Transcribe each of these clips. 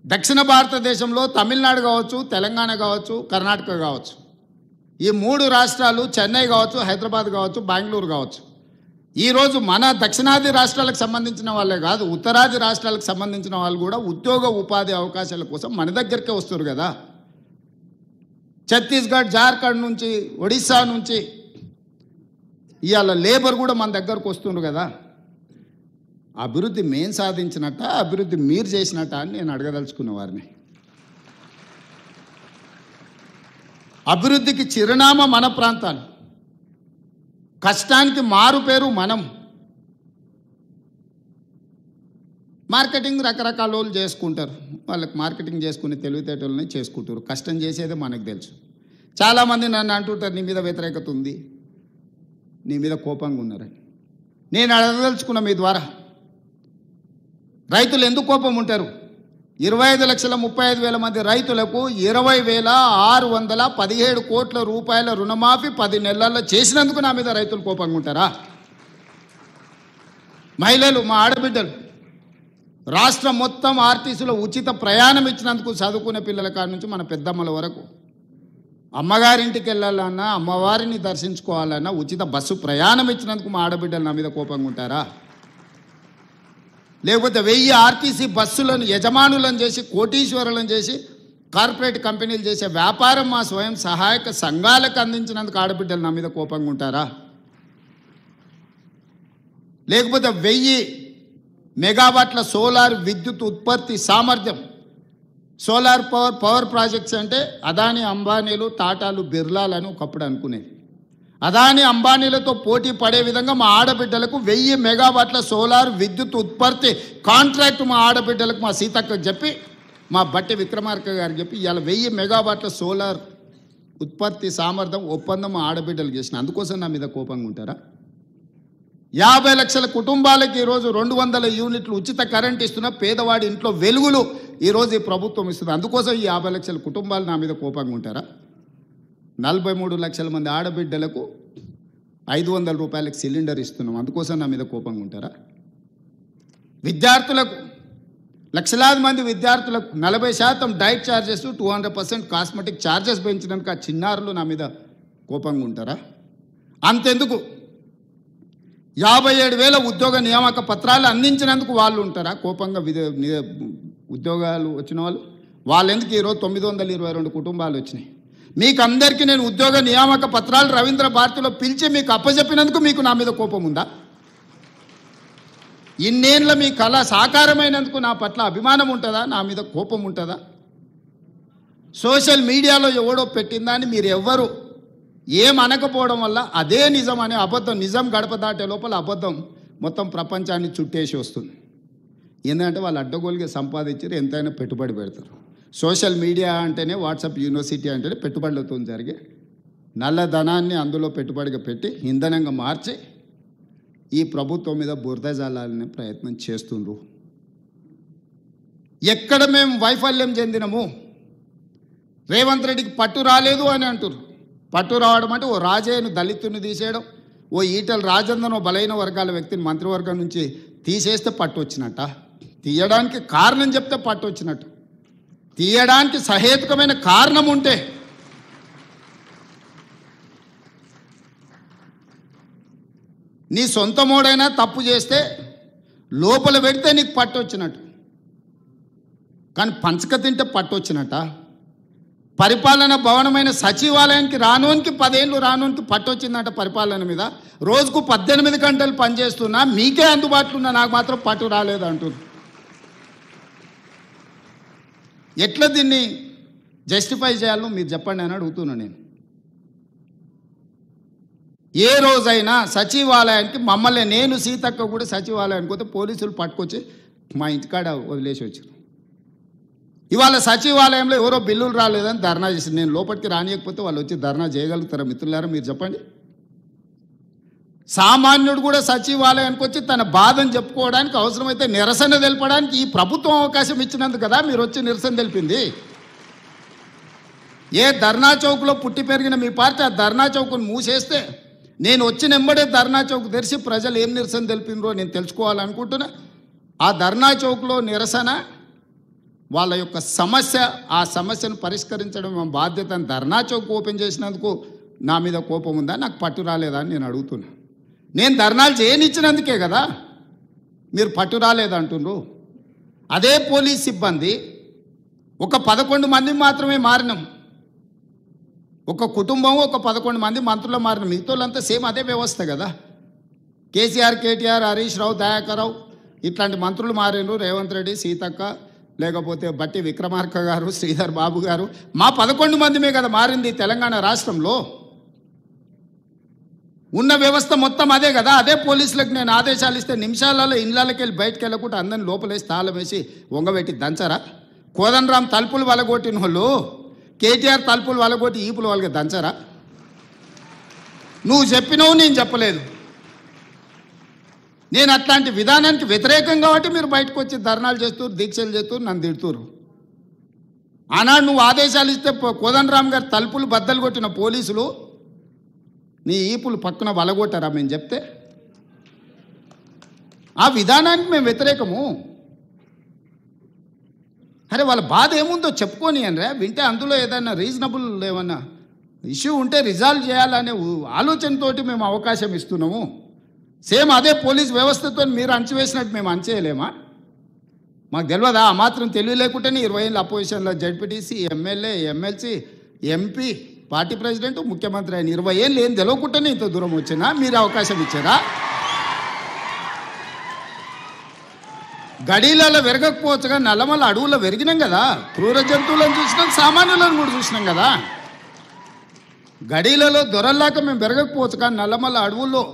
దక్షిణ భారతదేశంలో తమిళనాడు కావచ్చు, తెలంగాణ కావచ్చు, కర్ణాటక కావచ్చు, ఈ 3 రాష్ట్రాలు, చెన్నై కావచ్చు, హైదరాబాద్ కావచ్చు, బెంగళూరు కావచ్చు, ఈరోజు మన దక్షిణాది రాష్ట్రాలకు సంబంధించిన వాళ్ళే కాదు, ఉత్తరాది రాష్ట్రాలకు సంబంధించిన వాళ్ళు కూడా ఉద్యోగ ఉపాధి అవకాశాల కోసం మన దగ్గరికే వస్తారు కదా. ఛత్తీస్గఢ్, జార్ఖండ్ నుంచి, ఒడిశా నుంచి ఇవాళ లేబర్ కూడా మన దగ్గరకు వస్తుండ్రు కదా. అభివృద్ధి మేము సాధించినట్ట, అభివృద్ధి మీరు చేసినట్ట అని నేను అడగదలుచుకున్న వారిని. అభివృద్ధికి చిరునామా మన ప్రాంతాలు, కష్టానికి మారు పేరు మనం. మార్కెటింగ్ రకరకాల వాళ్ళు చేసుకుంటారు, వాళ్ళకి మార్కెటింగ్ చేసుకునే తెలివితేటలని చేసుకుంటారు. కష్టం చేసేదే మనకు తెలుసు. చాలామంది నన్ను అంటుంటారు, నీ మీద వ్యతిరేకత ఉంది, నీ మీద కోపంగా ఉన్నారని. నేను అడగదలుచుకున్న మీ ద్వారా, రైతులు ఎందుకు కోపం ఉంటారు? 25,35,000 మంది రైతులకు 20,617 కోట్ల రూపాయల రుణమాఫీ 10 నెలల్లో చేసినందుకు నా మీద రైతులు కోపంగా ఉంటారా? మహిళలు, మా ఆడబిడ్డలు రాష్ట్రం మొత్తం ఆర్టీసీలో ఉచిత ప్రయాణం ఇచ్చినందుకు, చదువుకునే పిల్లల కాడ నుంచి మన పెద్దమ్మల వరకు అమ్మగారింటికి వెళ్ళాలన్నా, అమ్మవారిని దర్శించుకోవాలన్నా ఉచిత బస్సు ప్రయాణం ఇచ్చినందుకు మా ఆడబిడ్డలు నా మీద కోపంగా ఉంటారా? లేకపోతే 1000 ఆర్టీసీ బస్సులను యజమానులను చేసి, కోటీశ్వరులను చేసి, కార్పొరేట్ కంపెనీలు చేసే వ్యాపారం మా స్వయం సహాయక సంఘాలకు అందించినందుకు ఆడబిడ్డలు నా మీద కోపంగా ఉంటారా? లేకపోతే 1000 మెగావాట్ల సోలార్ విద్యుత్ ఉత్పత్తి సామర్థ్యం, సోలార్ పవర్ ప్రాజెక్ట్స్ అంటే అదాని, అంబానీలు, టాటాలు, బిర్లాలని ఒకప్పుడు అనుకునేది. అదాని, అంబానీలతో పోటీ పడే విధంగా మా ఆడబిడ్డలకు 1000 మెగావాట్ల సోలార్ విద్యుత్ ఉత్పత్తి కాంట్రాక్ట్ మా ఆడబిడ్డలకు, మా సీతక్కకు చెప్పి, మా బట్టి విక్రమార్క గారికి చెప్పి ఇవాళ 1000 మెగావాట్ల సోలార్ ఉత్పత్తి సామర్థ్యం ఒప్పందం మా ఆడబిడ్డలు చేసిన. అందుకోసం నా మీద కోపంగా ఉంటారా? 50 లక్షల కుటుంబాలకి ఈరోజు 200 యూనిట్లు ఉచిత కరెంట్ ఇస్తున్న, పేదవాడి ఇంట్లో వెలుగులు ఈరోజు ఈ ప్రభుత్వం ఇస్తుంది. అందుకోసం ఈ 50 లక్షల కుటుంబాలు నా మీద కోపంగా ఉంటారా? 43 లక్షల మంది ఆడబిడ్డలకు 500 రూపాయలకు సిలిండర్ ఇస్తున్నాం, అందుకోసం నా మీద కోపంగా ఉంటారా? విద్యార్థులకు, లక్షలాది మంది విద్యార్థులకు 40% డైట్ ఛార్జెస్, 200% కాస్మెటిక్ ఛార్జెస్ పెంచినాక ఆ చిన్నారులు నా మీద కోపంగా ఉంటారా? అంతెందుకు 57,000 ఉద్యోగ నియామక పత్రాలు అందించినందుకు వాళ్ళు ఉంటారా కోపంగా? ఉద్యోగాలు వచ్చిన వాళ్ళు ఎందుకు ఈరోజు 922 కుటుంబాలు వచ్చినాయి? మీకు అందరికీ నేను ఉద్యోగ నియామక పత్రాలు రవీంద్ర భారతిలో పిలిచి మీకు అప్పచెప్పినందుకు మీకు నా మీద కోపం ఉందా? ఇన్నేళ్ళ మీ కళ సాకారమైనందుకు నా పట్ల అభిమానం ఉంటుందా? నా మీద కోపం ఉంటుందా? సోషల్ మీడియాలో ఎవడో పెట్టిందా అని మీరు ఎవ్వరు ఏమనకపోవడం వల్ల అదే నిజం అనే అబద్ధం, నిజం గడప దాటే లోపల అబద్ధం మొత్తం ప్రపంచాన్ని చుట్టేసి వస్తుంది. ఏంటంటే వాళ్ళు అడ్డగోలుగా సంపాదించారు, ఎంతైనా పెట్టుబడి పెడతారు. సోషల్ మీడియా అంటేనే, వాట్సాప్ యూనివర్సిటీ అంటేనే పెట్టుబడులతో జరిగే నల్లధనాన్ని అందులో పెట్టుబడిగా పెట్టి ఇంధనంగా మార్చి ఈ ప్రభుత్వం మీద బురద జల్లాలనే ప్రయత్నం చేస్తుండ్రు. ఎక్కడ మేము వైఫల్యం చెందినము? రేవంత్ రెడ్డికి పట్టు రాలేదు అని అంటారు. పట్టు రావడం అంటే ఓ రాజయ్యను దళితుని తీసేయడం, ఓ ఈటల రాజేందర్ ఓ బలైన వర్గాల వ్యక్తిని మంత్రివర్గం నుంచి తీసేస్తే పట్టు వచ్చినట్ట? తీయడానికి కారణం చెప్తే పట్టు వచ్చినట్టు. తీయడానికి సహేతుకమైన కారణం ఉంటే నీ సొంత మోడైనా తప్పు చేస్తే లోపల పెడితే నీకు పట్టు వచ్చినట్టు, కానీ పంచక తింటే పట్టు వచ్చినట్ట? పరిపాలన భవనమైన సచివాలయానికి రానోనికి 10 ఏళ్ళు రానోనికి పట్టు వచ్చిందంట పరిపాలన మీద. రోజుకు 18 గంటలు పనిచేస్తున్నా, మీకే అందుబాటులో ఉన్నా, నాకు మాత్రం పట్టు రాలేదు అంటుంది. ఎట్లా దీన్ని జస్టిఫై చేయాలో మీరు చెప్పండి అని అడుగుతున్నాను నేను. ఏ రోజైనా సచివాలయానికి మమ్మల్ని, నేను సీతక్క కూడా సచివాలయానికి పోతే పోలీసులు పట్టుకొచ్చి మా ఇంటికాడ వదిలేసి వచ్చారు. ఇవాళ సచివాలయంలో ఎవరో బిల్లులు రాలేదని ధర్నా చేసింది. నేను లోపలికి రానియకపోతే వాళ్ళు వచ్చి ధర్నా చేయగలుగుతారా మిత్రులారా? మీరు చెప్పండి. సామాన్యుడు కూడా సచివాలయానికి వచ్చి తన బాధను చెప్పుకోవడానికి, అవసరమైతే నిరసన తెలపడానికి ఈ ప్రభుత్వం అవకాశం ఇచ్చినందుకు కదా మీరు వచ్చి నిరసన తెలిపింది. ఏ ధర్నా చౌక్లో పుట్టి పెరిగిన మీ పార్టీ ఆ ధర్నా చౌక్ను మూసేస్తే నేను వచ్చిన వెంబడే ధర్నా చౌక్ తెరిచి ప్రజలు ఏం నిరసన తెలిపినరో నేను తెలుసుకోవాలనుకుంటున్నా. ఆ ధర్నా చౌక్లో నిరసన వాళ్ళ యొక్క ఆ సమస్యను పరిష్కరించడం మా బాధ్యత అని ధర్నా చౌక్ ఓపెన్ చేసినందుకు నా మీద కోపం ఉందా, నాకు పట్టు రాలేదా అని నేను అడుగుతున్నా. నేను ధర్నాలు చేయనిచ్చినందుకే కదా మీరు పట్టు రాలేదంటున్నారు. అదే పోలీస్ సిబ్బంది ఒక 11 మంది మాత్రమే మారినాం, ఒక కుటుంబం ఒక 11 మంది మంత్రులు మారిన, మిగతాళ్ళంతా సేమ్ అదే వ్యవస్థ కదా. కేసీఆర్, కేటీఆర్, హరీష్ రావు, దయాకర్ రావు ఇట్లాంటి మంత్రులు మారినరు. రేవంత్ రెడ్డి, సీతక్క, లేకపోతే బట్టి విక్రమార్క గారు, శ్రీధర్ బాబు గారు, మా 11 మందిమే కదా మారింది తెలంగాణ రాష్ట్రంలో. ఉన్న వ్యవస్థ మొత్తం అదే కదా. అదే పోలీసులకు నేను ఆదేశాలు ఇస్తే నిమిషాలలో ఇళ్ళకి వెళ్ళి బయటకు వెళ్ళకుండా అందరిని లోపలేసి తాళం వేసి వంగబెట్టి దంచరా? కోదండరాం తలుపులు వలగొట్టిన వాళ్ళు, కేటీఆర్ తలుపులు వలగొట్టి ఈపులు వాళ్ళకి దంచరా? నువ్వు చెప్పినవు, నేను చెప్పలేదు. నేను అట్లాంటి విధానానికి వ్యతిరేకం కాబట్టి మీరు బయటకు వచ్చి ధర్నాలు చేస్తూ దీక్షలు చేస్తూ నన్ను తిడుతురు. ఆనాడు నువ్వు ఆదేశాలు ఇస్తే కోదండరాం గారు తలుపులు బద్దలు కొట్టిన పోలీసులు నీ ఈపులు పక్కన వలగొట్టారా మేము చెప్తే? ఆ విధానానికి మేము వ్యతిరేకము. అరే వాళ్ళ బాధ ఏముందో చెప్పుకొని అనరా, వింటే అందులో ఏదైనా రీజనబుల్ ఏమన్నా ఇష్యూ ఉంటే రిజాల్వ్ చేయాలనే ఆలోచనతోటి మేము అవకాశం ఇస్తున్నాము. సేమ్ అదే పోలీస్ వ్యవస్థతో మీరు అంచవేసినట్టు మేము అంచేయలేమా? మాకు తెలియదా? ఆ మాత్రం తెలివి లేకుంటేనే 20 ఏళ్ళ అపోజిషన్లో ZPTC, MLA, MLC, MP, party president, ముఖ్యమంత్రి అయిన 20 ఏళ్ళు ఏం తెలియకుండానే ఇంత దూరం వచ్చినా మీరు అవకాశం ఇచ్చారా? గడీలలో వెరగకపోవచ్చుగా, నల్లమల్ల అడవుల్లో వెరిగినాం కదా. క్రూర జంతువులను చూసినాం, సామాన్యులను కూడా చూసినాం కదా. గడీలలో దొరల్లాక మేము పెరగకపోవచ్చు, కానీ నల్లమల్ల అడవుల్లో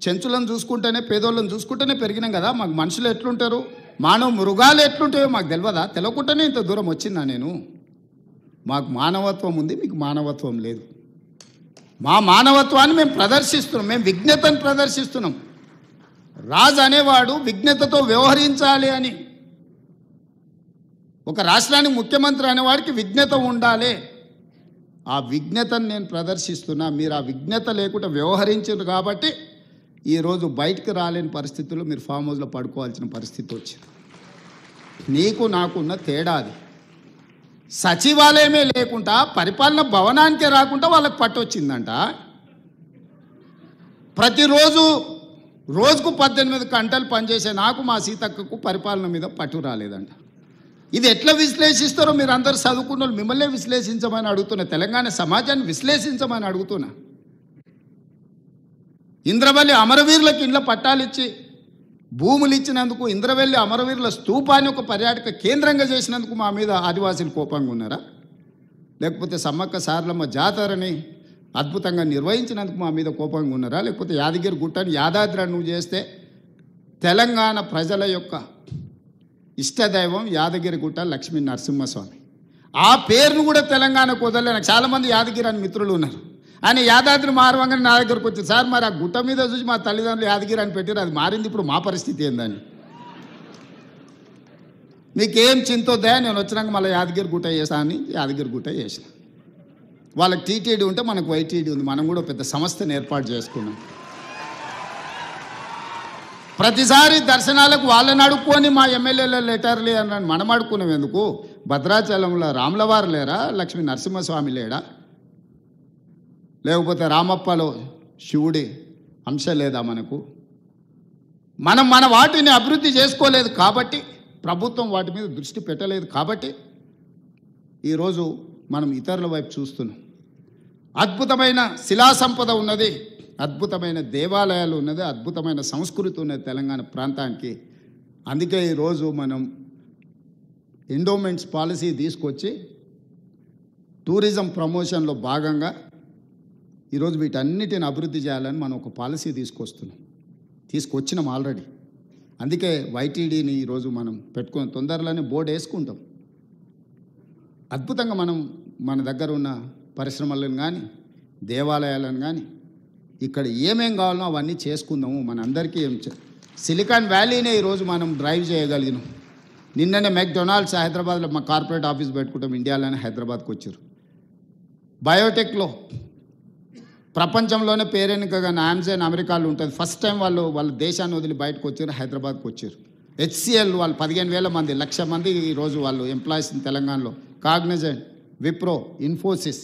చెంచులను చూసుకుంటేనే, పేదోళ్ళని చూసుకుంటేనే పెరిగినాం కదా. మాకు మనుషులు ఎట్లుంటారు, మానవ మృగాలు ఎట్లుంటాయో మాకు తెలియదా? తెలియకుండానే ఇంత దూరం వచ్చిందా నేను? మాకు మానవత్వం ఉంది, మీకు మానవత్వం లేదు. మా మానవత్వాన్ని మేము ప్రదర్శిస్తున్నాం, మేము విజ్ఞతను ప్రదర్శిస్తున్నాం. రాజు అనేవాడు విజ్ఞతతో వ్యవహరించాలి అని, ఒక రాష్ట్రానికి ముఖ్యమంత్రి అనేవాడికి విజ్ఞత ఉండాలి. ఆ విజ్ఞతను నేను ప్రదర్శిస్తున్నా. మీరు ఆ విజ్ఞత లేకుండా వ్యవహరించారు కాబట్టి ఈరోజు బయటకు రాలేని పరిస్థితుల్లో మీరు ఫామ్ హౌస్లో పడుకోవాల్సిన పరిస్థితి వచ్చింది. నీకు నాకున్న తేడా అది. సచివాలయమే లేకుండా, పరిపాలన భవనానికే రాకుండా వాళ్ళకి పట్టొచ్చిందంట. ప్రతిరోజు రోజుకు 18 గంటలు పనిచేసే నాకు, మా సీతక్కకు పరిపాలన మీద పట్టు రాలేదంట. ఇది ఎట్లా విశ్లేషిస్తారో మీరు అందరూ చదువుకున్న వాళ్ళు మిమ్మల్నే విశ్లేషించమని అడుగుతున్నా. తెలంగాణ సమాజాన్ని విశ్లేషించమని అడుగుతున్నా. ఇంద్రవల్లి అమరవీరులకు ఇండ్ల పట్టాలిచ్చి భూములు ఇచ్చినందుకు, ఇంద్రవెల్లి అమరవీరుల స్తూపాన్ని ఒక పర్యాటక కేంద్రంగా చేసినందుకు మా మీద ఆదివాసీలు కోపంగా ఉన్నారా? లేకపోతే సమ్మక్క సారలమ్మ జాతరని అద్భుతంగా నిర్వహించినందుకు మా మీద కోపంగా ఉన్నారా? లేకపోతే యాదగిరి గుట్టని యాదాద్రి నువ్వు చేస్తే తెలంగాణ ప్రజల యొక్క ఇష్టదైవం యాదగిరి గుట్ట లక్ష్మీ నరసింహస్వామి, ఆ పేరును కూడా తెలంగాణకు వదలలే. నాకు చాలామంది యాదగిరి అని మిత్రులు ఉన్నారు. ఆయన యాదాద్రి మారవంగానే నా దగ్గరకు వచ్చి, సార్ మరి ఆ గుట్ట మీద చూసి మా తల్లిదండ్రులు యాదగిరి అని పెట్టారు, అది మారింది, ఇప్పుడు మా పరిస్థితి ఏందని. మీకేం చింతొద్దా, నేను వచ్చినాక మళ్ళీ యాదగిరి గుట్ట చేసా అని యాదగిరి గుట్ట చేసిన. వాళ్ళకి టీటీడీ ఉంటే మనకు వైటీడీ ఉంది, మనం కూడా పెద్ద సంస్థను ఏర్పాటు చేసుకున్నాం. ప్రతిసారి దర్శనాలకు వాళ్ళని అడుక్కొని మా ఎమ్మెల్యేల లెటర్లే అని మనం అడుక్కున్నాం ఎందుకు? భద్రాచలంలో రాములవారు లేరా? లక్ష్మీ నరసింహస్వామి లేడా? లేకపోతే రామప్పలో శివుడి అంశ లేదా మనకు? మనం మన వాటిని అభివృద్ధి చేసుకోలేదు కాబట్టి, ప్రభుత్వం వాటి మీద దృష్టి పెట్టలేదు కాబట్టి ఈరోజు మనం ఇతరుల వైపు చూస్తున్నాం. అద్భుతమైన శిలా సంపద ఉన్నది, అద్భుతమైన దేవాలయాలు ఉన్నది, అద్భుతమైన సంస్కృతి ఉన్నది తెలంగాణ ప్రాంతానికి. అందుకే ఈరోజు మనం ఎండోమెంట్స్ పాలసీ తీసుకొచ్చి టూరిజం ప్రమోషన్లో భాగంగా ఈరోజు వీటన్నిటిని అభివృద్ధి చేయాలని మనం ఒక పాలసీ తీసుకొచ్చినాం ఆల్రెడీ. అందుకే వైటీడీని ఈరోజు మనం పెట్టుకుని తొందరలోనే బోర్డు వేసుకుంటాం. అద్భుతంగా మనం మన దగ్గర ఉన్న పరిశ్రమలను కానీ, దేవాలయాలను కానీ, ఇక్కడ ఏమేం కావాలో అవన్నీ చేసుకుందాము. మనందరికీ సిలికాన్ వ్యాలీనే ఈరోజు మనం డ్రైవ్ చేయగలిగినాం. నిన్ననే మెక్డొనాల్డ్స్ హైదరాబాద్లో మా కార్పొరేట్ ఆఫీస్ పెట్టుకుంటాం, ఇండియాలోనే హైదరాబాద్కి వచ్చారు. బయోటెక్లో ప్రపంచంలోనే పేరెన్నికగా నామ్జైన్ అమెరికాలో ఉంటుంది. ఫస్ట్ టైం వాళ్ళ దేశాన్ని వదిలి బయటకు వచ్చారు, హైదరాబాద్కి వచ్చారు. హెచ్సిఎల్ వాళ్ళు 15,000 మంది 1,00,000 మంది ఈరోజు వాళ్ళు ఎంప్లాయీస్ తెలంగాణలో. కాగ్నిజెంట్, విప్రో, ఇన్ఫోసిస్,